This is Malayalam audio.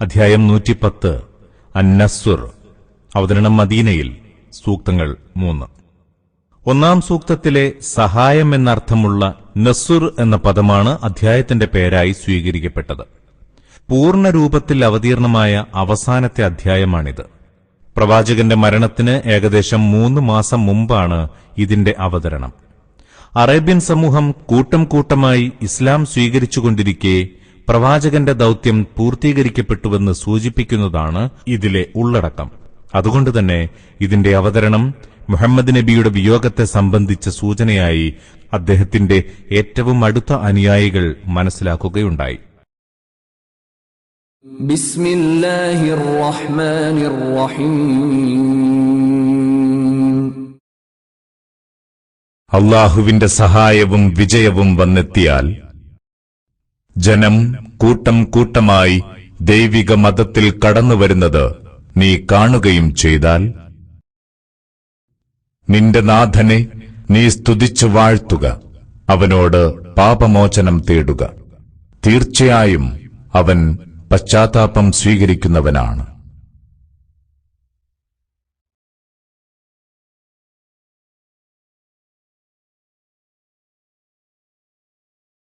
അധ്യായം 110 അന്നസ്ർ. അവതരണം മദീനയിൽ. സൂക്തങ്ങൾ 3. ഒന്നാം സൂക്തത്തിലെ സഹായം എന്നർത്ഥമുള്ള നസ്ർ എന്ന പദമാണ് അധ്യായത്തിന്റെ പേരായി സ്വീകരിക്കപ്പെട്ടത്. പൂർണ്ണരൂപത്തിൽ അവതീർണമായ അവസാനത്തെ അധ്യായമാണിത്. പ്രവാചകന്റെ മരണത്തിന് ഏകദേശം 3 മാസം മുമ്പാണ് ഇതിന്റെ അവതരണം. അറേബ്യൻ സമൂഹം കൂട്ടം കൂട്ടമായി ഇസ്ലാം സ്വീകരിച്ചുകൊണ്ടിരിക്കെ പ്രവാചകന്റെ ദൌത്യം പൂർത്തീകരിക്കപ്പെട്ടുവെന്ന് സൂചിപ്പിക്കുന്നതാണ് ഇതിലെ ഉള്ളടക്കം. അതുകൊണ്ടുതന്നെ ഇതിന്റെ അവതരണം മുഹമ്മദ് നബിയുടെ വിയോഗത്തെ സംബന്ധിച്ച സൂചനയായി അദ്ദേഹത്തിന്റെ ഏറ്റവും അടുത്ത അനുയായികൾ മനസ്സിലാക്കുകയുണ്ടായി. ബിസ്മില്ലാഹിർ റഹ്മാനിർ റഹീം. അല്ലാഹുവിന്റെ സഹായവും വിജയവും വന്നെത്തിയാൽ, ജനം കൂട്ടം കൂട്ടമായി ദൈവിക മതത്തിൽ കടന്നുവരുന്നത് നീ കാണുകയും ചെയ്താൽ, നിന്റെ നാഥനെ നീ സ്തുതിച്ചു വാഴ്ത്തുക, അവനോട് പാപമോചനം തേടുക. തീർച്ചയായും അവൻ പശ്ചാത്താപം സ്വീകരിക്കുന്നവനാണ്.